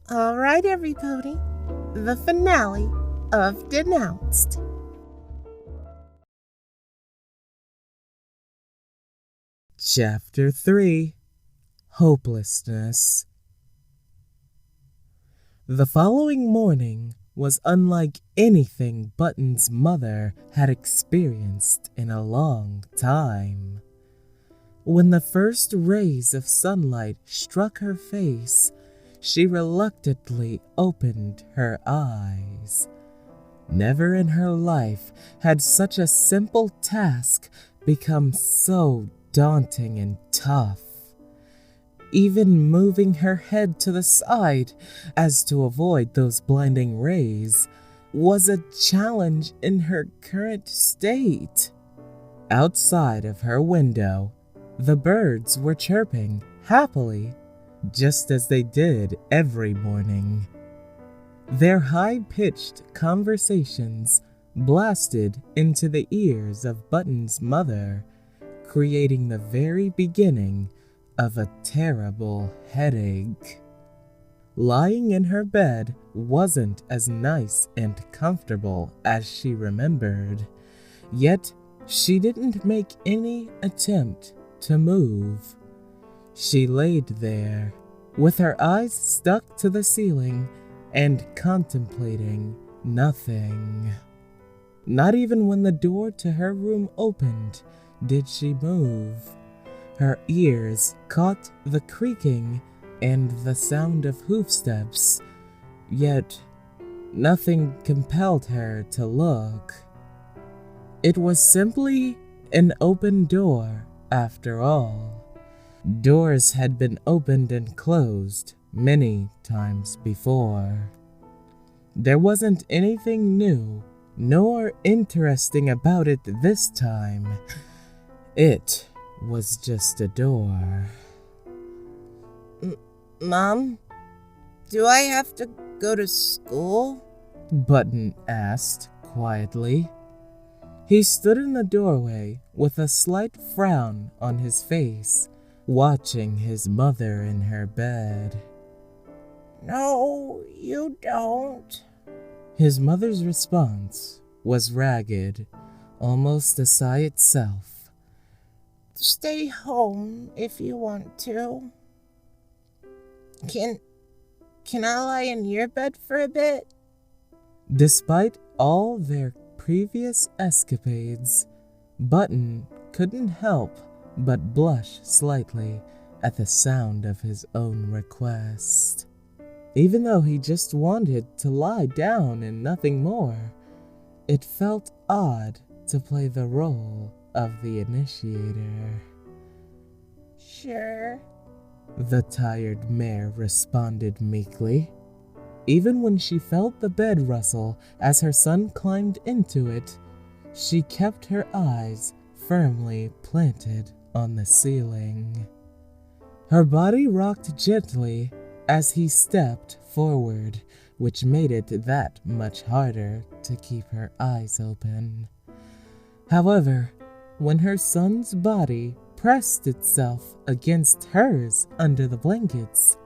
All right, everybody, the finale of Denounced. Chapter 3: Hopelessness. The following morning was unlike anything Button's mother had experienced in a long time. When the first rays of sunlight struck her face, she reluctantly opened her eyes. Never in her life had such a simple task become so daunting and tough. Even moving her head to the side as to avoid those blinding rays was a challenge in her current state. Outside of her window, the birds were chirping happily, just as they did every morning. Their high-pitched conversations blasted into the ears of Button's mother, creating the very beginning of a terrible headache. Lying in her bed wasn't as nice and comfortable as she remembered, yet she didn't make any attempt to move. She laid there, with her eyes stuck to the ceiling and contemplating nothing. Not even when the door to her room opened did she move. Her ears caught the creaking and the sound of hoofsteps, yet nothing compelled her to look. It was simply an open door, after all. Doors had been opened and closed many times before. There wasn't anything new nor interesting about it this time. It was just a door. Mom, do I have to go to school? Button asked quietly. He stood in the doorway with a slight frown on his face, watching his mother in her bed. No, you don't. His mother's response was ragged, almost a sigh itself. Stay home if you want to. Can I lie in your bed for a bit? Despite all their previous escapades, Button couldn't help but blush slightly at the sound of his own request. Even though he just wanted to lie down and nothing more, it felt odd to play the role of the initiator. Sure, the tired mare responded meekly. Even when she felt the bed rustle as her son climbed into it, she kept her eyes firmly planted on the ceiling. Her body rocked gently as he stepped forward, which made it that much harder to keep her eyes open. However, when her son's body pressed itself against hers under the blankets,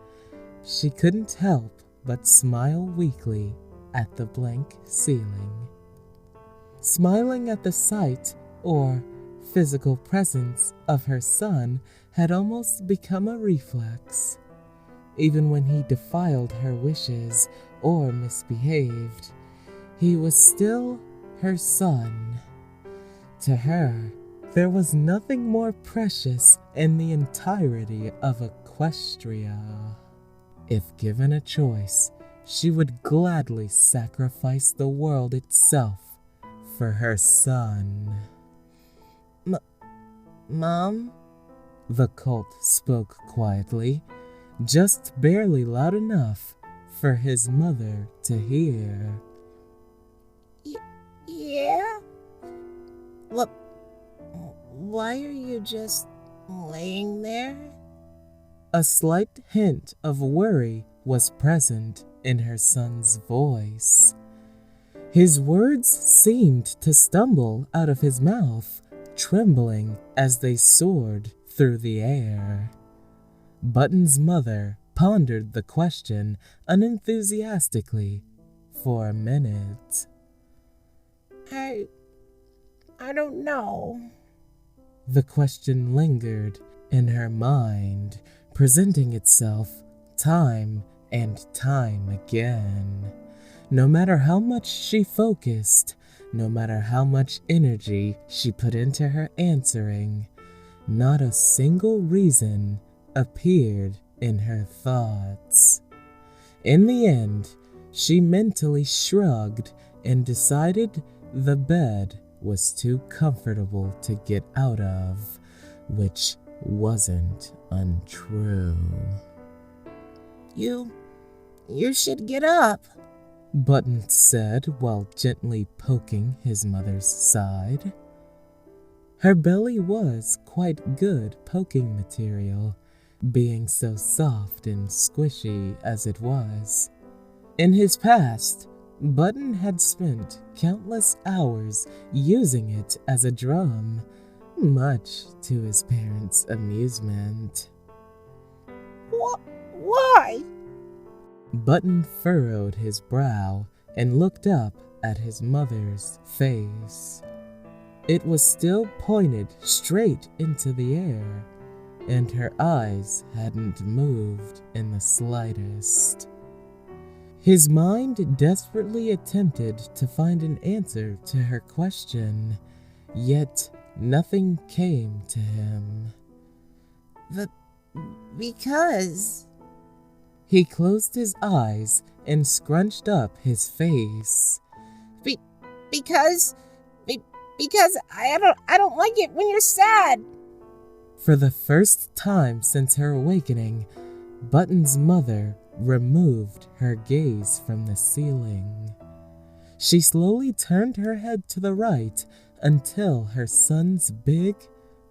she couldn't help but smile weakly at the blank ceiling. Smiling at the sight or physical presence of her son had almost become a reflex. Even when he defiled her wishes or misbehaved, he was still her son. To her, there was nothing more precious in the entirety of Equestria. If given a choice, she would gladly sacrifice the world itself for her son. Mom? The colt spoke quietly, just barely loud enough for his mother to hear. Yeah? Why are you just laying there? A slight hint of worry was present in her son's voice. His words seemed to stumble out of his mouth, trembling as they soared through the air. Button's mother pondered the question unenthusiastically for a minute. I don't know. The question lingered in her mind, presenting itself time and time again. No matter how much she focused, no matter how much energy she put into her answering, not a single reason appeared in her thoughts. In the end, she mentally shrugged and decided the bed was too comfortable to get out of, which wasn't untrue. You should get up, Buttons said while gently poking his mother's side. Her belly was quite good poking material, being so soft and squishy as it was. In his past, Button had spent countless hours using it as a drum, much to his parents' amusement. Why? Button furrowed his brow and looked up at his mother's face. It was still pointed straight into the air, and her eyes hadn't moved in the slightest. His mind desperately attempted to find an answer to her question, yet nothing came to him. Because... He closed his eyes and scrunched up his face. Because I don't like it when you're sad. For the first time since her awakening, Button's mother removed her gaze from the ceiling. She slowly turned her head to the right until her son's big,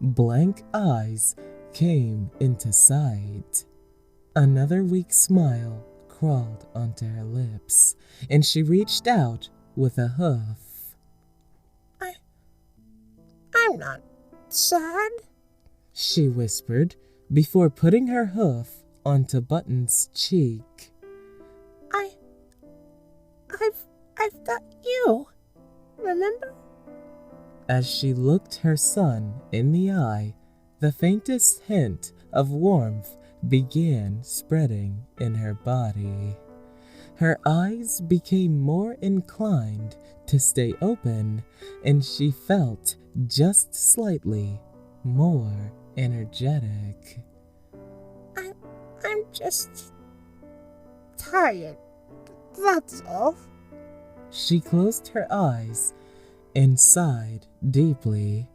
blank eyes came into sight. Another weak smile crawled onto her lips, and she reached out with a hoof. I'm not sad, she whispered before putting her hoof onto Button's cheek. I've got you, remember? As she looked her son in the eye, the faintest hint of warmth began spreading in her body. Her eyes became more inclined to stay open, and she felt just slightly more energetic. I'm just tired, that's all. She closed her eyes and sighed deeply.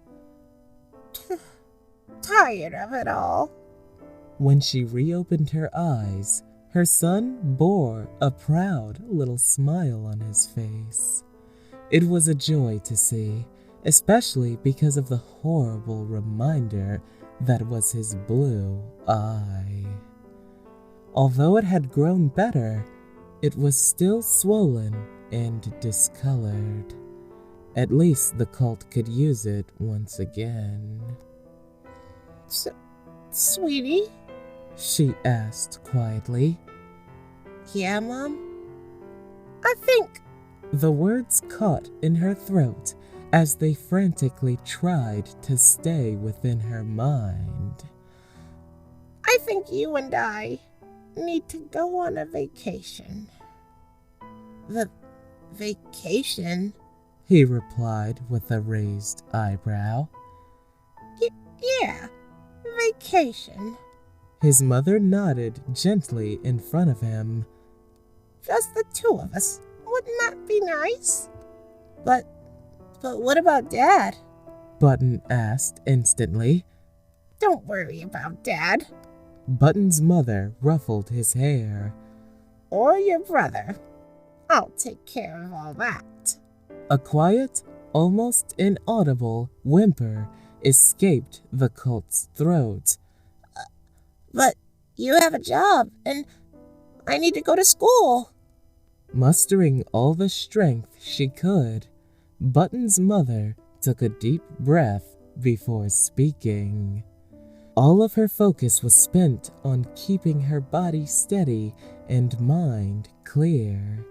Tired of it all. When she reopened her eyes, her son bore a proud little smile on his face. It was a joy to see, especially because of the horrible reminder that was his blue eye. Although it had grown better, it was still swollen and discolored. At least the colt could use it once again. Sweetie? She asked quietly. Yeah, Mom? I think... The words caught in her throat as they frantically tried to stay within her mind. I think you and I need to go on a vacation. Vacation? He replied with a raised eyebrow. Yeah, vacation. His mother nodded gently in front of him. Just the two of us. Wouldn't that be nice? But what about Dad? Button asked instantly. Don't worry about Dad. Button's mother ruffled his hair. Or your brother. I'll take care of all that. A quiet, almost inaudible whimper escaped the colt's throat. But you have a job, and I need to go to school. Mustering all the strength she could, Button's mother took a deep breath before speaking. All of her focus was spent on keeping her body steady and mind clear.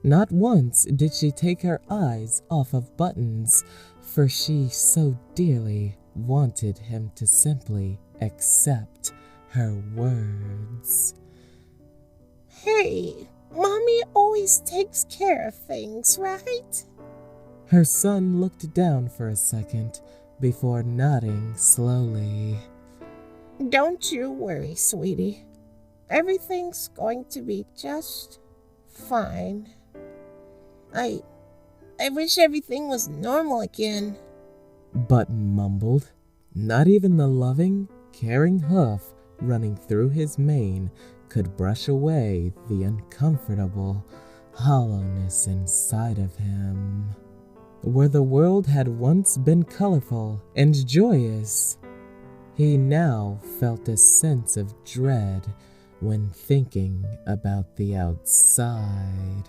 Not once did she take her eyes off of Buttons, for she so dearly wanted him to simply accept her words. Hey, Mommy always takes care of things, right? Her son looked down for a second before nodding slowly. Don't you worry, sweetie. Everything's going to be just fine. I wish everything was normal again. Button mumbled. Not even the loving, caring hoof running through his mane could brush away the uncomfortable hollowness inside of him. Where the world had once been colorful and joyous, he now felt a sense of dread when thinking about the outside.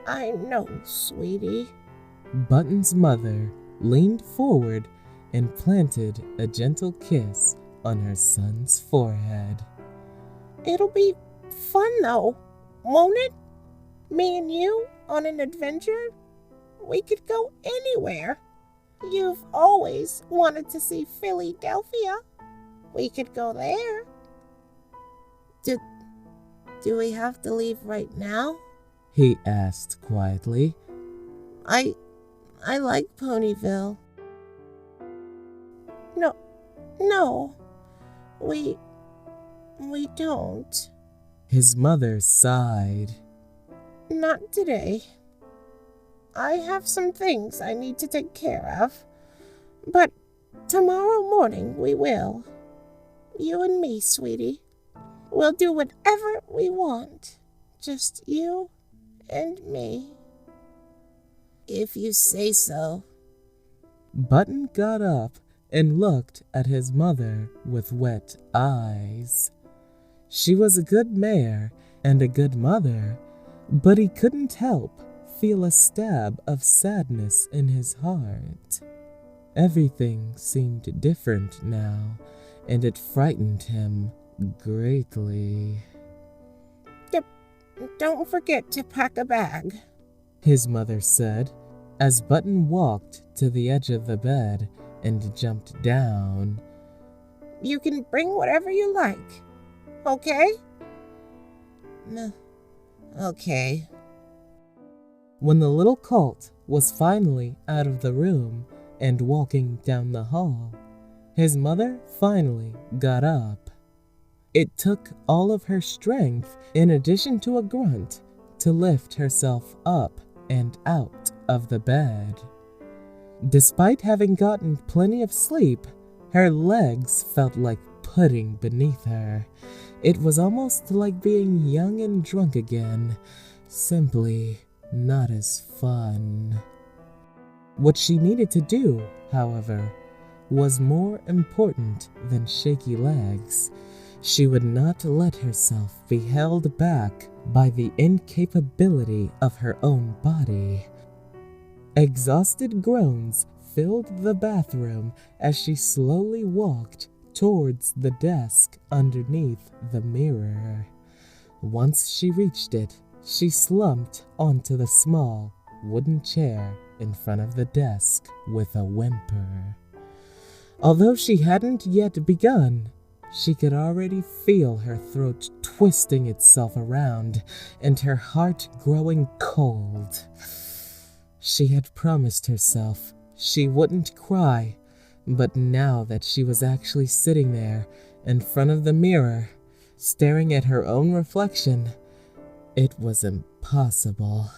I know, sweetie. Button's mother leaned forward and planted a gentle kiss on her son's forehead. It'll be fun though, won't it? Me and you on an adventure? We could go anywhere. You've always wanted to see Philadelphia. We could go there. Do we have to leave right now? He asked quietly. I like Ponyville. No, we don't. His mother sighed. Not today. I have some things I need to take care of, but tomorrow morning we will. You and me, sweetie. We'll do whatever we want. Just you and me. If you say so. Button got up and looked at his mother with wet eyes. She was a good mare and a good mother, but he couldn't help feel a stab of sadness in his heart. Everything seemed different now, and it frightened him greatly. Don't forget to pack a bag, his mother said, as Button walked to the edge of the bed and jumped down. You can bring whatever you like, okay? Okay. When the little colt was finally out of the room and walking down the hall, his mother finally got up. It took all of her strength, in addition to a grunt, to lift herself up and out of the bed. Despite having gotten plenty of sleep, her legs felt like pudding beneath her. It was almost like being young and drunk again, simply not as fun. What she needed to do, however, was more important than shaky legs. She would not let herself be held back by the incapability of her own body. Exhausted groans filled the bathroom as she slowly walked towards the desk underneath the mirror. Once she reached it, she slumped onto the small wooden chair in front of the desk with a whimper. Although she hadn't yet begun, she could already feel her throat twisting itself around and her heart growing cold. She had promised herself she wouldn't cry, but now that she was actually sitting there in front of the mirror, staring at her own reflection, it was impossible.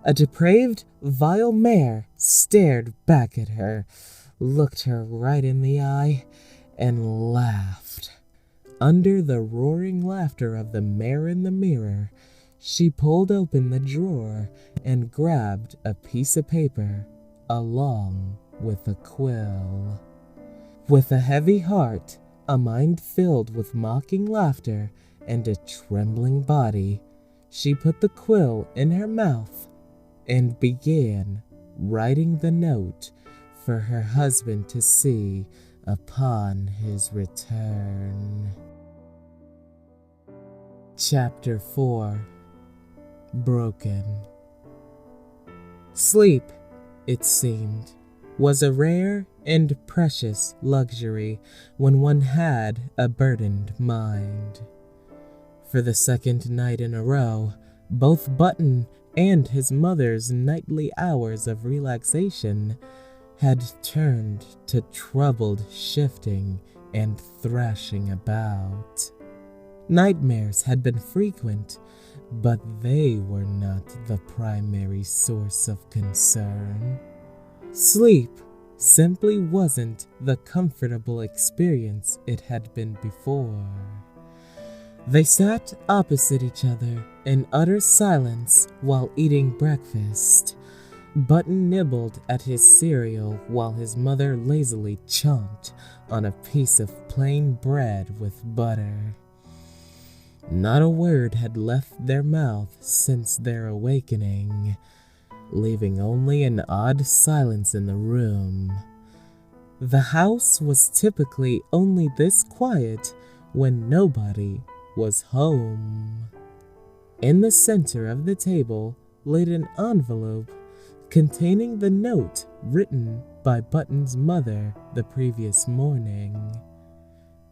A depraved, vile mare stared back at her, looked her right in the eye, and laughed. Under the roaring laughter of the mare in the mirror, she pulled open the drawer and grabbed a piece of paper along with a quill. With a heavy heart, a mind filled with mocking laughter, and a trembling body, she put the quill in her mouth and began writing the note for her husband to see upon his return. Chapter 4. Broken. Sleep, it seemed, was a rare and precious luxury when one had a burdened mind. For the second night in a row, both Button and his mother's nightly hours of relaxation had turned to troubled shifting and thrashing about. Nightmares had been frequent, but they were not the primary source of concern. Sleep simply wasn't the comfortable experience it had been before. They sat opposite each other in utter silence while eating breakfast. Button nibbled at his cereal while his mother lazily chomped on a piece of plain bread with butter. Not a word had left their mouth since their awakening, leaving only an odd silence in the room. The house was typically only this quiet when nobody was home. In the center of the table laid an envelope containing the note written by Button's mother the previous morning.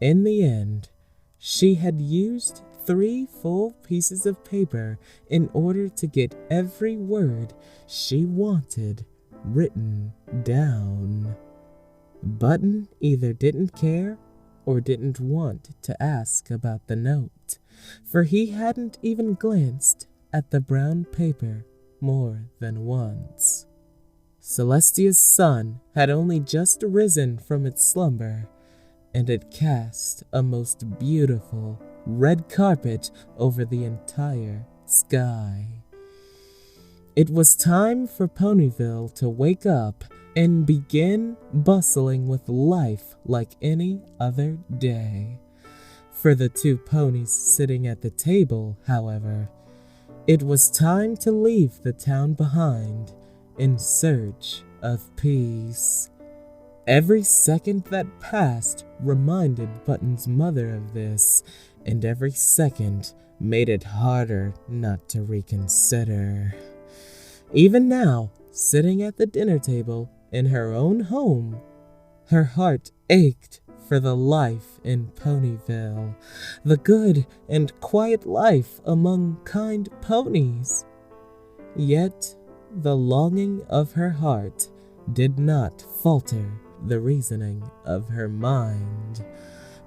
In the end, she had used 3 full pieces of paper in order to get every word she wanted written down. Button either didn't care or didn't want to ask about the note, for he hadn't even glanced at the brown paper more than once. Celestia's sun had only just risen from its slumber, and it cast a most beautiful red carpet over the entire sky. It was time for Ponyville to wake up and begin bustling with life like any other day. For the 2 ponies sitting at the table, however, it was time to leave the town behind in search of peace. Every second that passed reminded Button's mother of this, and every second made it harder not to reconsider. Even now, sitting at the dinner table in her own home, her heart ached for the life in Ponyville, the good and quiet life among kind ponies. Yet, the longing of her heart did not falter the reasoning of her mind.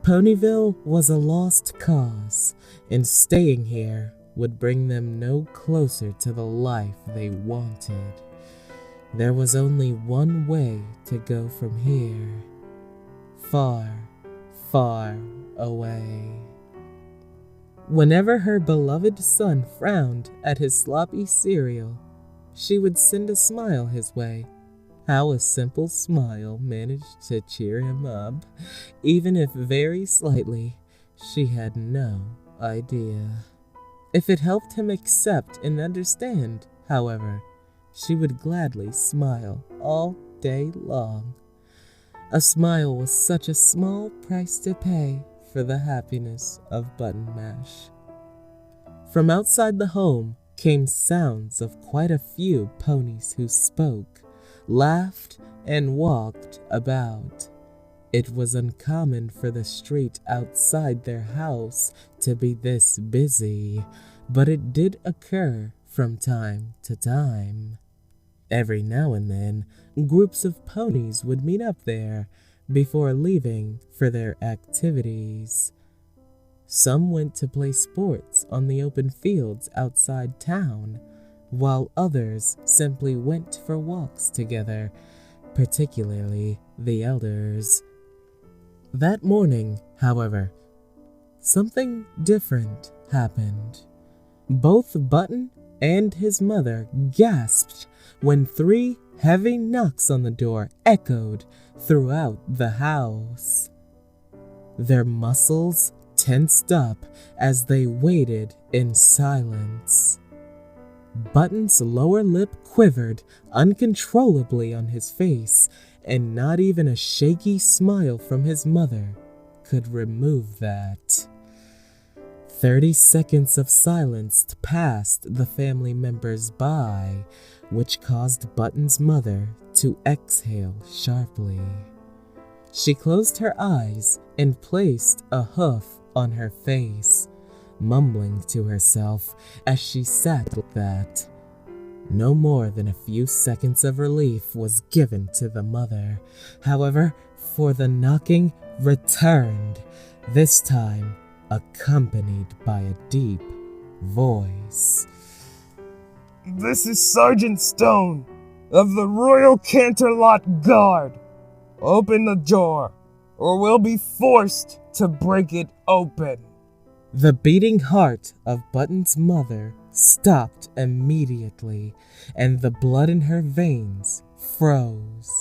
Ponyville was a lost cause, and staying here would bring them no closer to the life they wanted. There was only one way to go from here. Far, far away. Whenever her beloved son frowned at his sloppy cereal, she would send a smile his way. How a simple smile managed to cheer him up, even if very slightly, she had no idea. If it helped him accept and understand, however, she would gladly smile all day long. A smile was such a small price to pay for the happiness of Button Mash. From outside the home came sounds of quite a few ponies who spoke, laughed, and walked about. It was uncommon for the street outside their house to be this busy, but it did occur from time to time. Every now and then, groups of ponies would meet up there before leaving for their activities. Some went to play sports on the open fields outside town, while others simply went for walks together, particularly the elders. That morning, however, something different happened. Both Button and his mother gasped when 3 heavy knocks on the door echoed throughout the house. Their muscles tensed up as they waited in silence. Button's lower lip quivered uncontrollably on his face, and not even a shaky smile from his mother could remove that. 30 seconds of silence passed the family members by, which caused Button's mother to exhale sharply. She closed her eyes and placed a hoof on her face, mumbling to herself as she sat like that. No more than a few seconds of relief was given to the mother. However, for the knocking returned, this time accompanied by a deep voice. "This is Sergeant Stone of the Royal Canterlot Guard. Open the door, or we'll be forced to break it open." The beating heart of Button's mother stopped immediately, and the blood in her veins froze.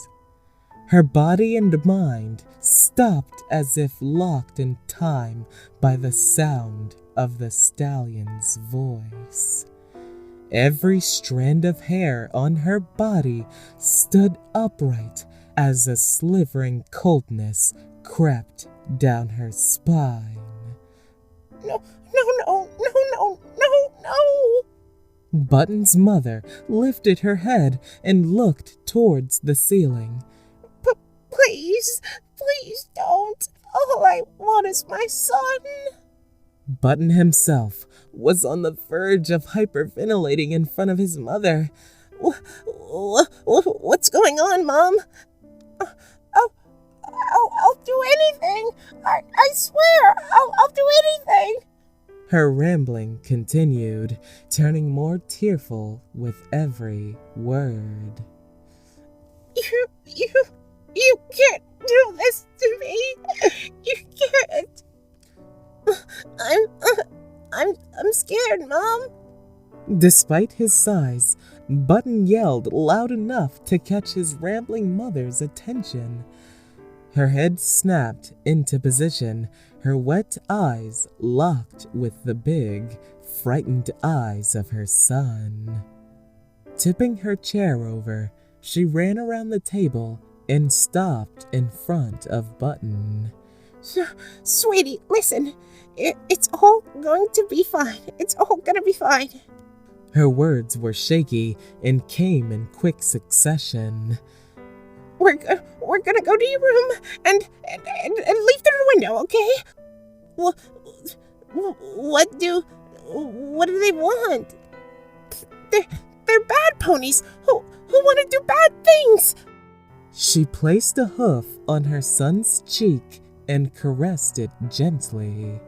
Her body and mind stopped as if locked in time by the sound of the stallion's voice. Every strand of hair on her body stood upright as a slivering coldness crept down her spine. No, no, no, no, no, no, no! Button's mother lifted her head and looked towards the ceiling. Please, please don't. All I want is my son. Button himself was on the verge of hyperventilating in front of his mother. What's going on, Mom? I'll do anything. I swear, I'll do anything. Her rambling continued, turning more tearful with every word. You can't do this to me. You can't. I'm scared, Mom. Despite his size, Button yelled loud enough to catch his rambling mother's attention. Her head snapped into position, her wet eyes locked with the big, frightened eyes of her son. Tipping her chair over, she ran around the table and stopped in front of Button. Sweetie, listen. It's all going to be fine. It's all gonna be fine. Her words were shaky and came in quick succession. We're gonna go to your room and leave through the window, okay? What do they want? They're bad ponies who want to do bad things. She placed a hoof on her son's cheek and caressed it gently.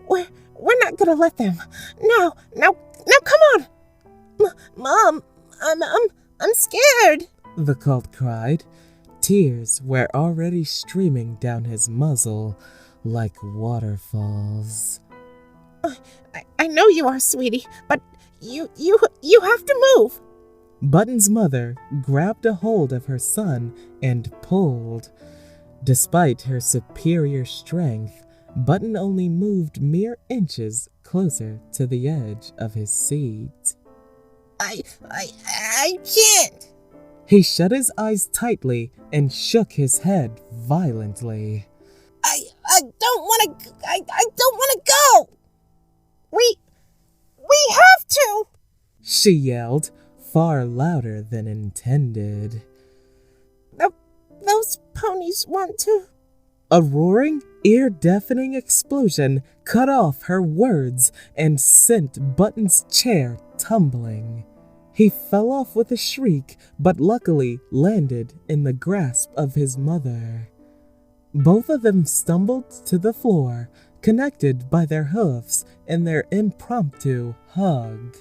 We're not gonna let them. Now, come on, Mom. I'm scared. The colt cried. Tears were already streaming down his muzzle like waterfalls. I know you are, sweetie, but you have to move. Button's mother grabbed a hold of her son and pulled. Despite her superior strength, Button only moved mere inches closer to the edge of his seat. I can't. He shut his eyes tightly and shook his head violently. I don't want to go. We have to. She yelled, far louder than intended. Those ponies want to. A roaring, ear-deafening explosion cut off her words and sent Button's chair tumbling. He fell off with a shriek, but luckily landed in the grasp of his mother. Both of them stumbled to the floor, connected by their hoofs in their impromptu hug.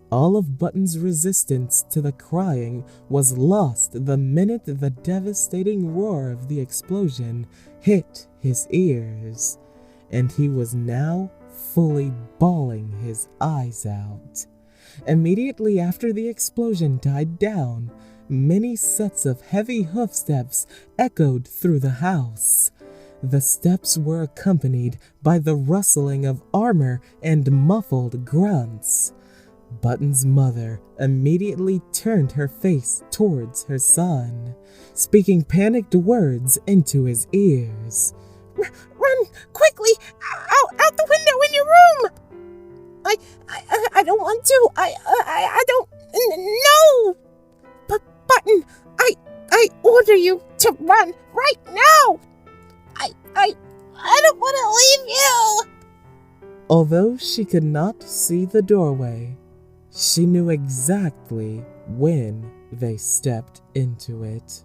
All of Button's resistance to the crying was lost the minute the devastating roar of the explosion hit his ears, and he was now fully bawling his eyes out. Immediately after the explosion died down, many sets of heavy hoofsteps echoed through the house. The steps were accompanied by the rustling of armor and muffled grunts. Button's mother immediately turned her face towards her son, speaking panicked words into his ears. Run quickly out the window in your room. I don't want to. I don't. No. Button, I order you to run right now. I don't want to leave you. Although she could not see the doorway, she knew exactly when they stepped into it.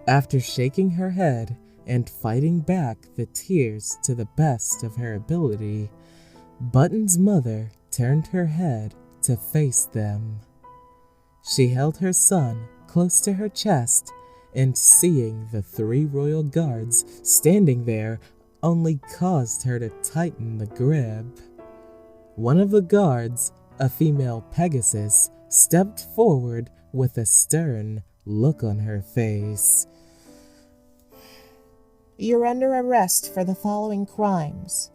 After shaking her head and fighting back the tears to the best of her ability, Button's mother turned her head to face them. She held her son close to her chest, and seeing the 3 royal guards standing there only caused her to tighten the grip. One of the guards, a female Pegasus, stepped forward with a stern look on her face. You're under arrest for the following crimes: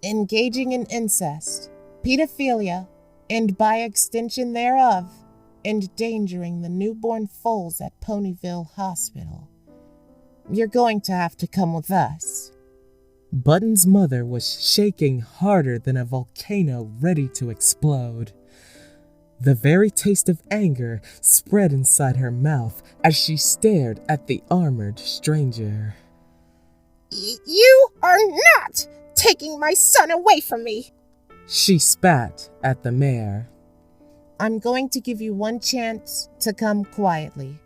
engaging in incest, pedophilia, and by extension thereof, endangering the newborn foals at Ponyville Hospital. You're going to have to come with us. Button's mother was shaking harder than a volcano ready to explode. The very taste of anger spread inside her mouth as she stared at the armored stranger. You are not taking my son away from me! She spat at the mayor. I'm going to give you one chance to come quietly.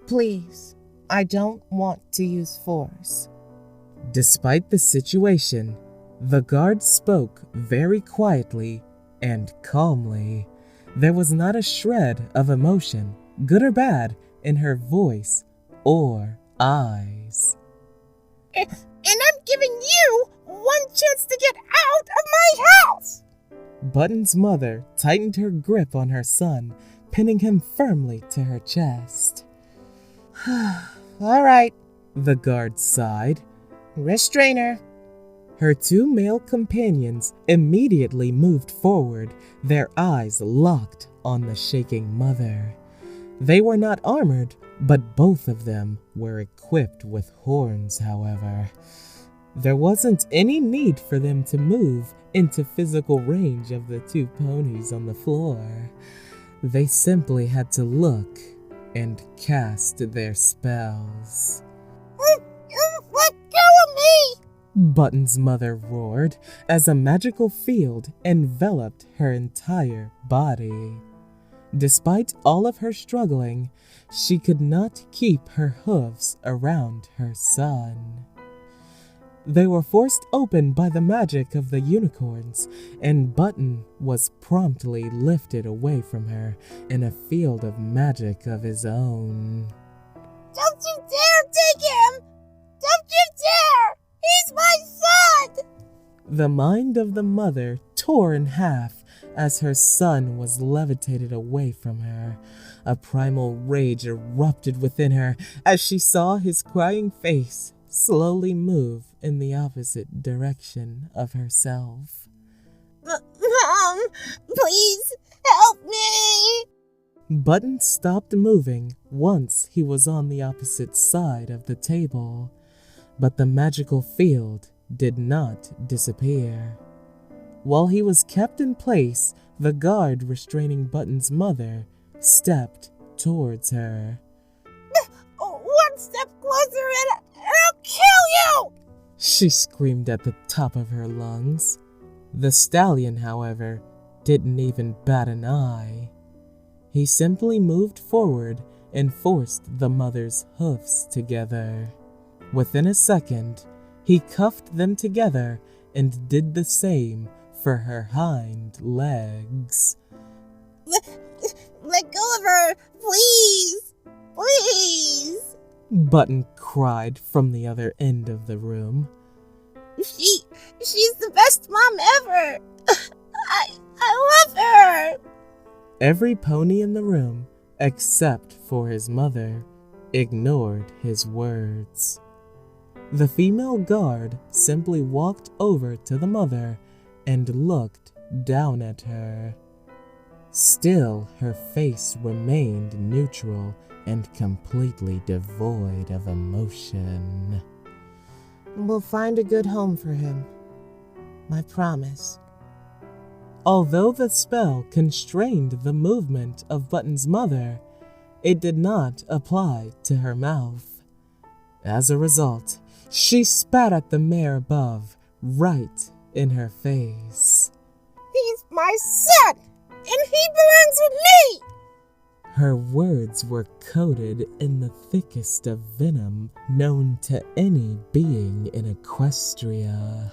Please, I don't want to use force. Despite the situation, the guard spoke very quietly and calmly. There was not a shred of emotion, good or bad, in her voice or eyes. And I'm giving you one chance to get out of my house! Button's mother tightened her grip on her son, pinning him firmly to her chest. All right, the guard sighed. Restrainer. Her 2 male companions immediately moved forward, their eyes locked on the shaking mother. They were not armored, but both of them were equipped with horns, however. There wasn't any need for them to move into physical range of the 2 ponies on the floor. They simply had to look and cast their spells. Let go of me! Button's mother roared as a magical field enveloped her entire body. Despite all of her struggling, she could not keep her hooves around her son. They were forced open by the magic of the unicorns, and Button was promptly lifted away from her in a field of magic of his own. Don't you dare take him! Don't you dare! He's my son! The mind of the mother tore in half as her son was levitated away from her. A primal rage erupted within her as she saw his crying face slowly move in the opposite direction of herself. Mom, please help me! Button stopped moving once he was on the opposite side of the table, but the magical field did not disappear. While he was kept in place, the guard restraining Button's mother stepped towards her. One step closer and I'll kill you! She screamed at the top of her lungs. The stallion, however, didn't even bat an eye. He simply moved forward and forced the mother's hoofs together. Within a second, he cuffed them together and did the same for her hind legs. Let go of her, please! Please! Button cried from the other end of the room. She's the best mom ever! I love her! Every pony in the room, except for his mother, ignored his words. The female guard simply walked over to the mother and looked down at her. Still, her face remained neutral and completely devoid of emotion. We'll find a good home for him. I promise. Although the spell constrained the movement of Button's mother, it did not apply to her mouth. As a result, she spat at the mare above, right in her face. He's my son, and he belongs with me! Her words were coated in the thickest of venom known to any being in Equestria.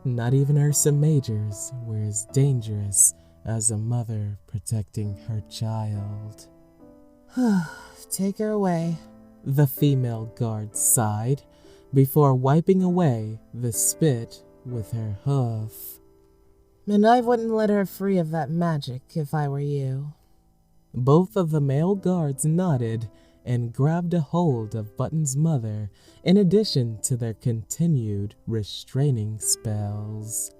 Not even Ursa Majors were as dangerous as a mother protecting her child. Take her away. The female guard sighed before wiping away the spit with her hoof. And I wouldn't let her free of that magic if I were you. Both of the male guards nodded and grabbed a hold of Button's mother in addition to their continued restraining spells.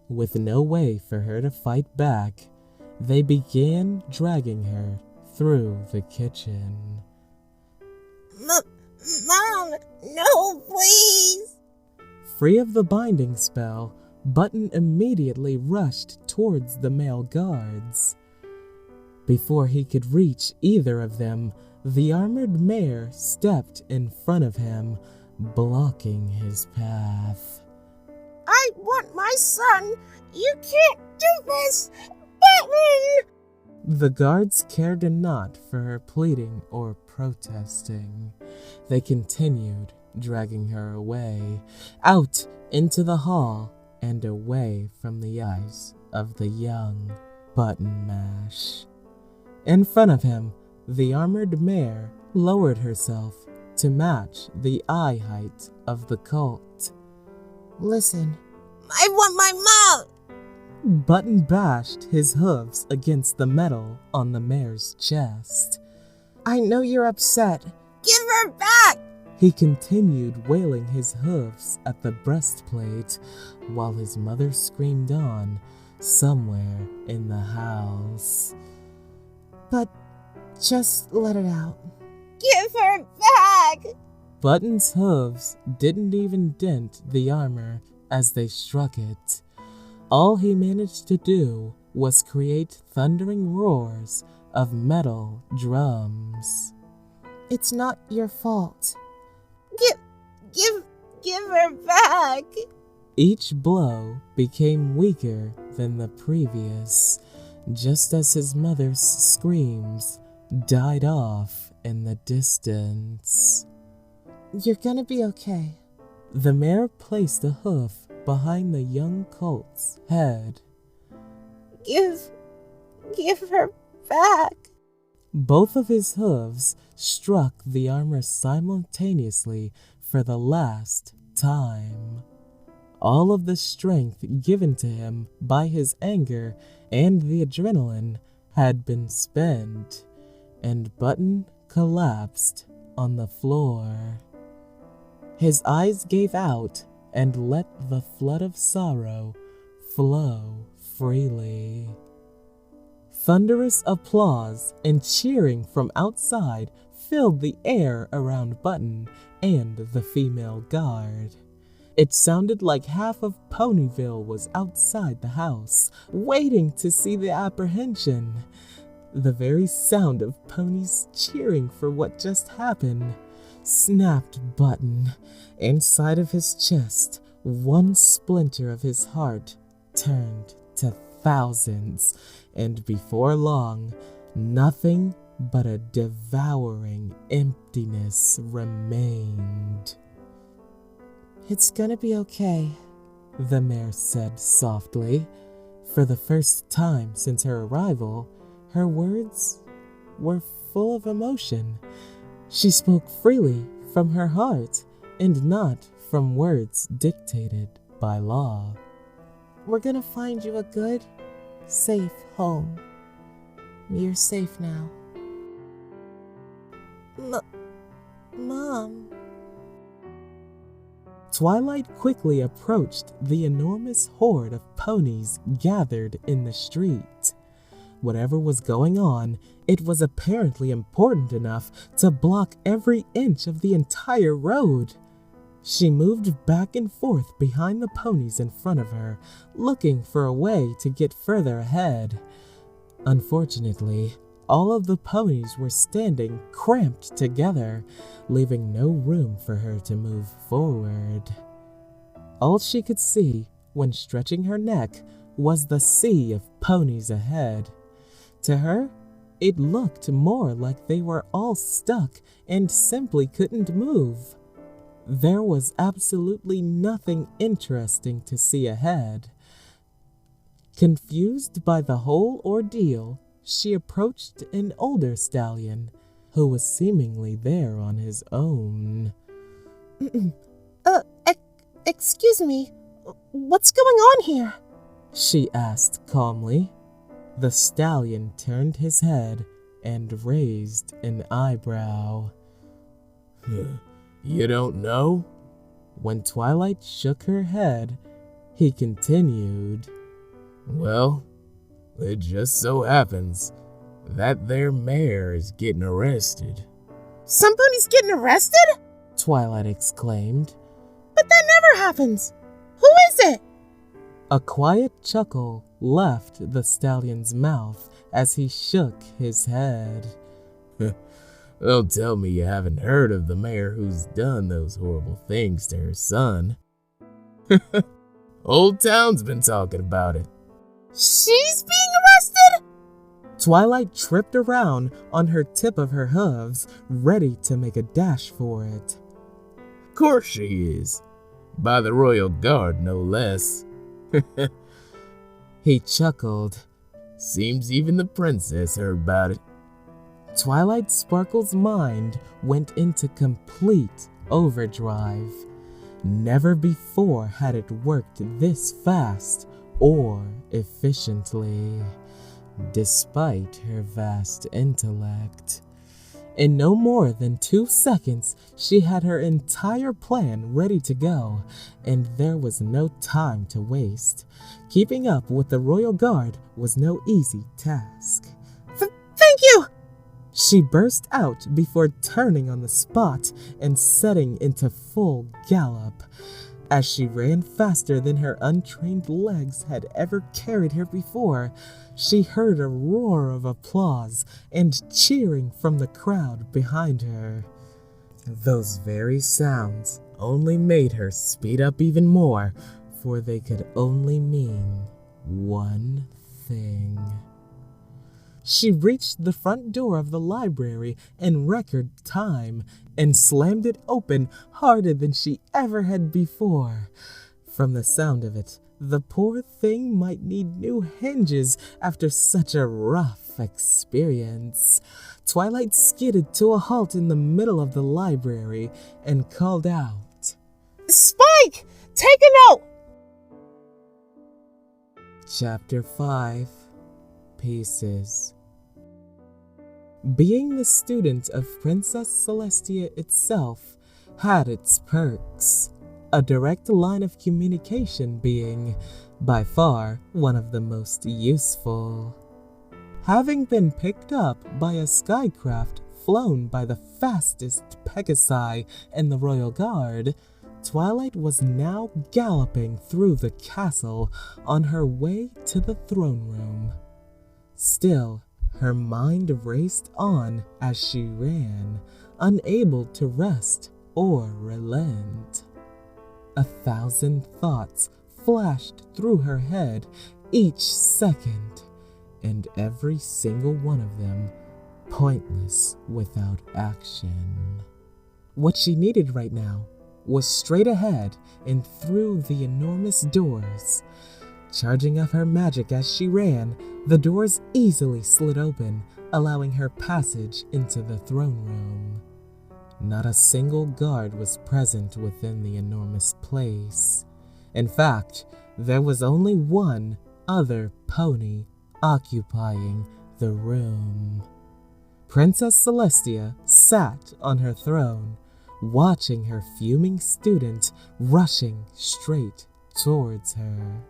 With no way for her to fight back, they began dragging her through the kitchen. Mom, no, please! Free of the binding spell, Button immediately rushed towards the male guards. Before he could reach either of them, the armored mare stepped in front of him, blocking his path. I want my son! You can't do this! Button! The guards cared not for her pleading or protesting. They continued dragging her away, out into the hall and away from the eyes of the young Button Mash. In front of him, the armored mare lowered herself to match the eye height of the colt. Listen, I want my mom! Button bashed his hooves against the metal on the mare's chest. I know you're upset. Give her back! He continued wailing his hooves at the breastplate while his mother screamed on somewhere in the house. But just let it out. Give her back! Button's hooves didn't even dent the armor as they struck it. All he managed to do was create thundering roars of metal drums. It's not your fault. Give her back! Each blow became weaker than the previous, just as his mother's screams died off in the distance. You're gonna be okay. The mare placed a hoof behind the young colt's head. Give her back. Both of his hooves struck the armor simultaneously for the last time. All of the strength given to him by his anger and the adrenaline had been spent, and Button collapsed on the floor. His eyes gave out and let the flood of sorrow flow freely. Thunderous applause and cheering from outside filled the air around Button and the female guard. It sounded like half of Ponyville was outside the house, waiting to see the apprehension. The very sound of ponies cheering for what just happened snapped Button. Inside of his chest, one splinter of his heart turned to thousands, and before long, nothing but a devouring emptiness remained. It's gonna be okay, the mare said softly. For the first time since her arrival, her words were full of emotion. She spoke freely from her heart and not from words dictated by law. We're gonna find you a good, safe home. You're safe now. Mom. Twilight quickly approached the enormous horde of ponies gathered in the street. Whatever was going on, it was apparently important enough to block every inch of the entire road. She moved back and forth behind the ponies in front of her, looking for a way to get further ahead. Unfortunately, all of the ponies were standing cramped together, leaving no room for her to move forward. All she could see when stretching her neck was the sea of ponies ahead. To her, it looked more like they were all stuck and simply couldn't move. There was absolutely nothing interesting to see ahead. Confused by the whole ordeal, she approached an older stallion who was seemingly there on his own. Excuse me, what's going on here? She asked calmly. The stallion turned his head and raised an eyebrow. You don't know? When Twilight shook her head, he continued. Well, it just so happens that their mare is getting arrested. Somebody's getting arrested? Twilight exclaimed. But that never happens. Who is it? A quiet chuckle left the stallion's mouth as he shook his head. Don't tell me you haven't heard of the mayor who's done those horrible things to her son. Old town's been talking about it. She's being arrested? Twilight tripped around on her tip of her hooves, ready to make a dash for it. Of course she is. By the royal guard, no less. He chuckled. Seems even the princess heard about it. Twilight Sparkle's mind went into complete overdrive. Never before had it worked this fast or efficiently, despite her vast intellect. In no more than 2 seconds, she had her entire plan ready to go, and there was no time to waste. Keeping up with the royal guard was no easy task. Thank you! She burst out before turning on the spot and setting into full gallop. As she ran faster than her untrained legs had ever carried her before, she heard a roar of applause and cheering from the crowd behind her. Those very sounds only made her speed up even more, for they could only mean one thing. She reached the front door of the library in record time and slammed it open harder than she ever had before. From the sound of it, the poor thing might need new hinges after such a rough experience. Twilight skidded to a halt in the middle of the library and called out, Spike! Take a note! Chapter 5 Pieces. Being the student of Princess Celestia itself had its perks, a direct line of communication being, by far, one of the most useful. Having been picked up by a skycraft flown by the fastest Pegasi in the Royal Guard, Twilight was now galloping through the castle on her way to the throne room. Still, her mind raced on as she ran, unable to rest or relent. 1,000 thoughts flashed through her head each second, and every single one of them pointless without action. What she needed right now was straight ahead and through the enormous doors. Charging up her magic as she ran, the doors easily slid open, allowing her passage into the throne room. Not a single guard was present within the enormous place. In fact, there was only one other pony occupying the room. Princess Celestia sat on her throne, watching her fuming student rushing straight towards her.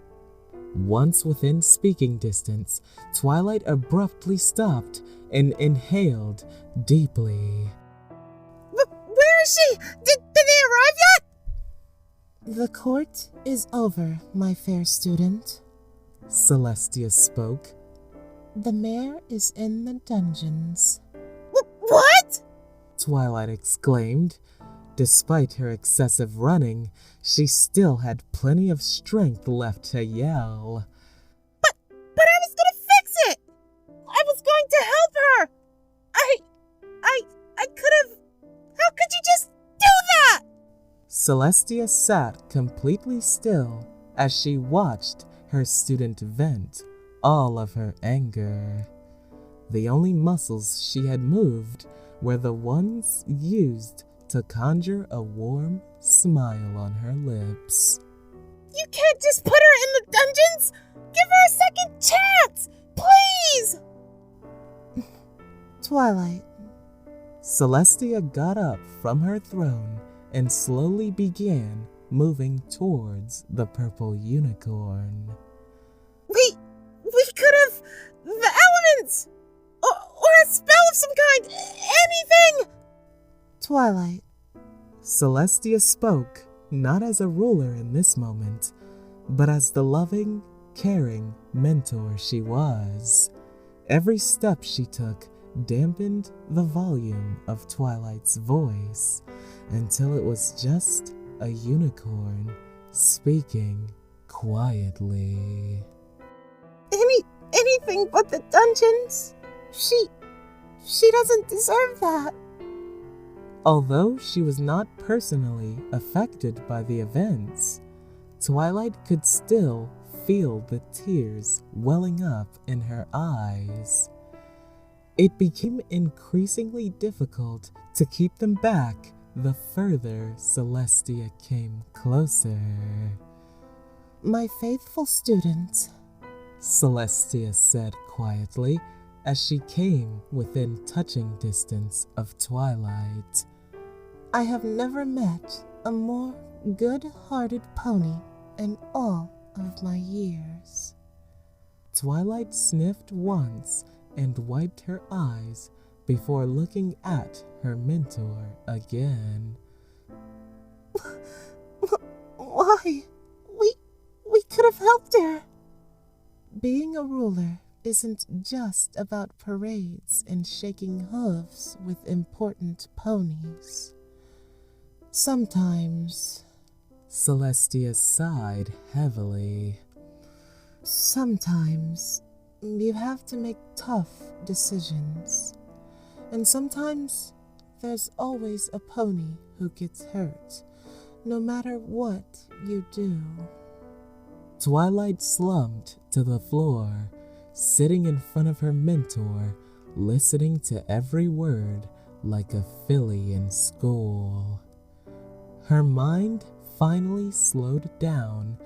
Once within speaking distance, Twilight abruptly stopped and inhaled deeply. Where is she? Did they arrive yet? The court is over, my fair student. Celestia spoke. The mayor is in the dungeons. What? Twilight exclaimed. Despite her excessive running, she still had plenty of strength left to yell. But I was gonna fix it! I was going to help her! I could have... How could you just do that? Celestia sat completely still as she watched her student vent all of her anger. The only muscles she had moved were the ones used to conjure a warm smile on her lips. You can't just put her in the dungeons! Give her a second chance! Please! Twilight. Celestia got up from her throne and slowly began moving towards the purple unicorn. We could have... The elements! Or a spell of some kind! Anything! Twilight. Celestia spoke not as a ruler in this moment, but as the loving, caring mentor she was. Every step she took dampened the volume of Twilight's voice until it was just a unicorn speaking quietly. Anything but the dungeons? She doesn't deserve that. Although she was not personally affected by the events, Twilight could still feel the tears welling up in her eyes. It became increasingly difficult to keep them back the further Celestia came closer. My faithful student, Celestia said quietly as she came within touching distance of Twilight. I have never met a more good-hearted pony in all of my years. Twilight sniffed once and wiped her eyes before looking at her mentor again. Why? We could have helped her. Being a ruler isn't just about parades and shaking hooves with important ponies. Sometimes... Celestia sighed heavily. Sometimes you have to make tough decisions. And sometimes there's always a pony who gets hurt, no matter what you do. Twilight slumped to the floor, sitting in front of her mentor, listening to every word like a filly in school. Her mind finally slowed down,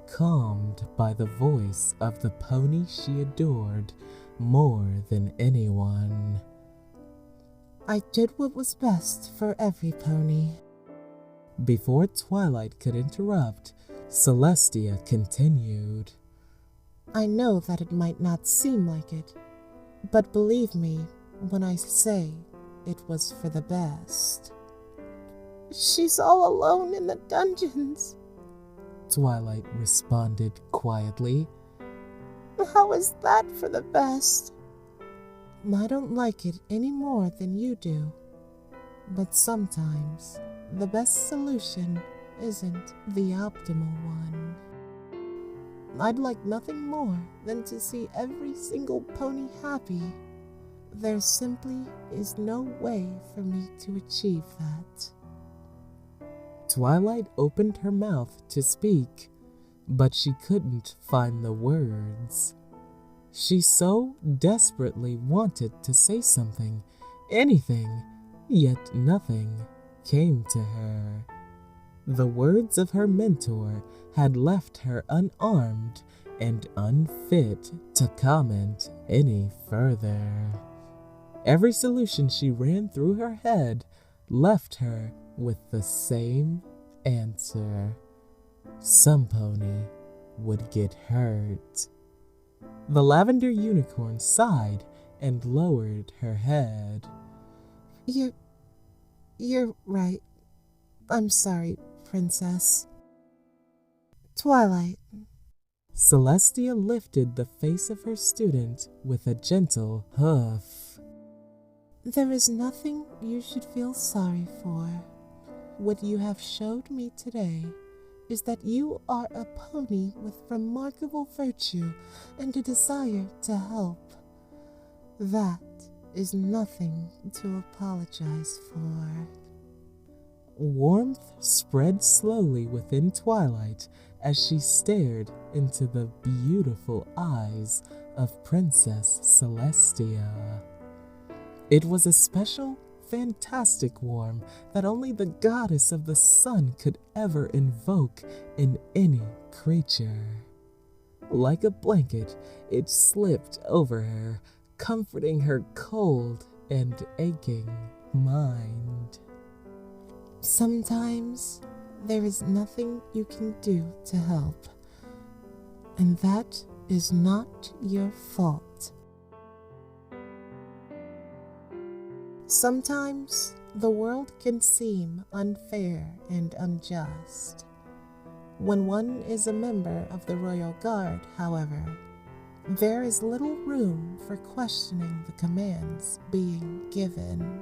calmed by the voice of the pony she adored more than anyone. I did what was best for every pony. Before Twilight could interrupt, Celestia continued. I know that it might not seem like it, but believe me when I say it was for the best. She's all alone in the dungeons, Twilight responded quietly. How is that for the best? I don't like it any more than you do, but sometimes the best solution isn't the optimal one. I'd like nothing more than to see every single pony happy. There simply is no way for me to achieve that. Twilight opened her mouth to speak, but she couldn't find the words. She so desperately wanted to say something, anything, yet nothing came to her. The words of her mentor had left her unarmed and unfit to comment any further. Every solution she ran through her head left her with the same answer. Some pony would get hurt. The lavender unicorn sighed and lowered her head. You're right. I'm sorry, Princess. Twilight. Celestia lifted the face of her student with a gentle hoof. There is nothing you should feel sorry for. What you have showed me today is that you are a pony with remarkable virtue and a desire to help. That is nothing to apologize for. Warmth spread slowly within Twilight as she stared into the beautiful eyes of Princess Celestia. It was a special, fantastic warmth that only the goddess of the sun could ever invoke in any creature. Like a blanket, it slipped over her, comforting her cold and aching mind. Sometimes there is nothing you can do to help, and that is not your fault. Sometimes the world can seem unfair and unjust. When one is a member of the Royal Guard, however, there is little room for questioning the commands being given.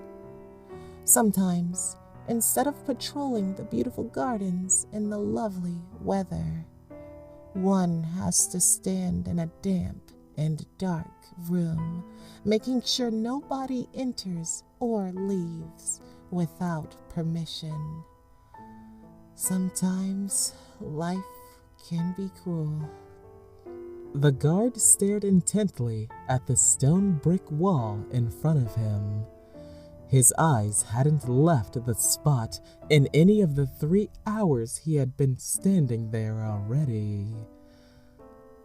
Sometimes, instead of patrolling the beautiful gardens in the lovely weather, one has to stand in a damp and dark room, making sure nobody enters or leaves without permission. Sometimes life can be cruel. The guard stared intently at the stone brick wall in front of him. His eyes hadn't left the spot in any of the 3 hours he had been standing there already.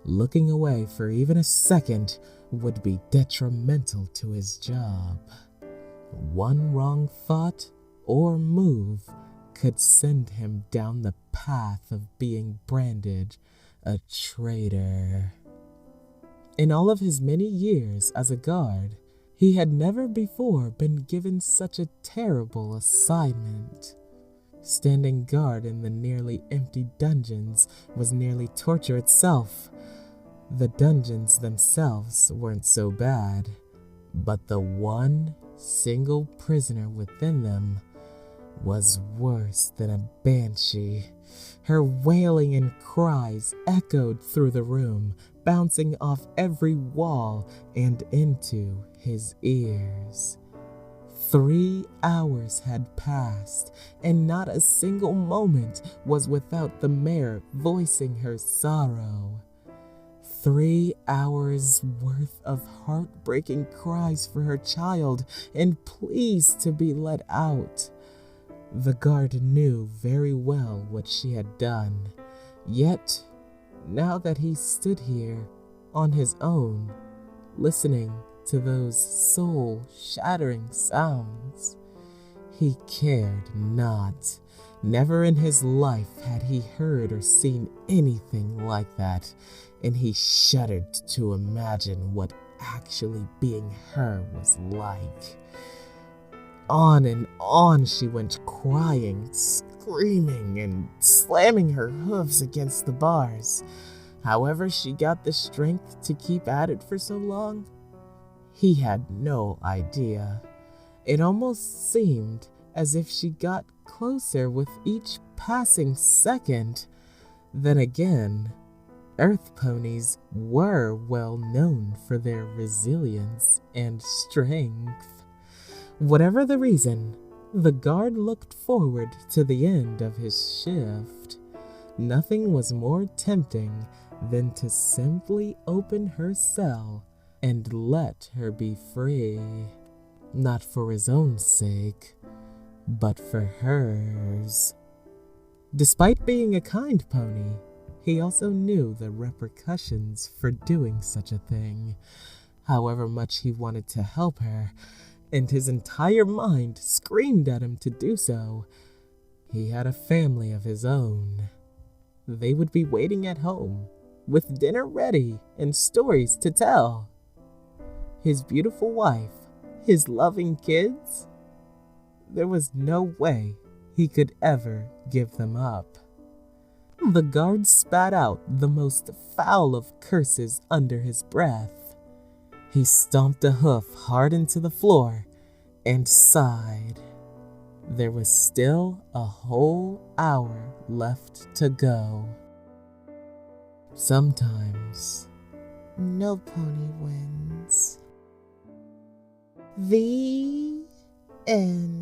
Looking away for even a second would be detrimental to his job. One wrong thought or move could send him down the path of being branded a traitor. In all of his many years as a guard, he had never before been given such a terrible assignment. Standing guard in the nearly empty dungeons was nearly torture itself. The dungeons themselves weren't so bad, but the one single prisoner within them was worse than a banshee. Her wailing and cries echoed through the room, bouncing off every wall and into his ears. 3 hours had passed, and not a single moment was without the mare voicing her sorrow. 3 hours worth of heartbreaking cries for her child and pleas to be let out. The guard knew very well what she had done, yet, now that he stood here on his own, listening to those soul-shattering sounds, he cared not. Never in his life had he heard or seen anything like that, and he shuddered to imagine what actually being her was like. On and on she went, crying, screaming, and slamming her hooves against the bars. However she got the strength to keep at it for so long, he had no idea. It almost seemed as if she got closer with each passing second. Then again, Earth ponies were well known for their resilience and strength. Whatever the reason, the guard looked forward to the end of his shift. Nothing was more tempting than to simply open her cell and let her be free. Not for his own sake, but for hers. Despite being a kind pony, he also knew the repercussions for doing such a thing. However much he wanted to help her, and his entire mind screamed at him to do so, he had a family of his own. They would be waiting at home, with dinner ready and stories to tell. His beautiful wife, his loving kids. There was no way he could ever give them up. The guard spat out the most foul of curses under his breath. He stomped a hoof hard into the floor and sighed. There was still a whole hour left to go. Sometimes, no pony wins. The end.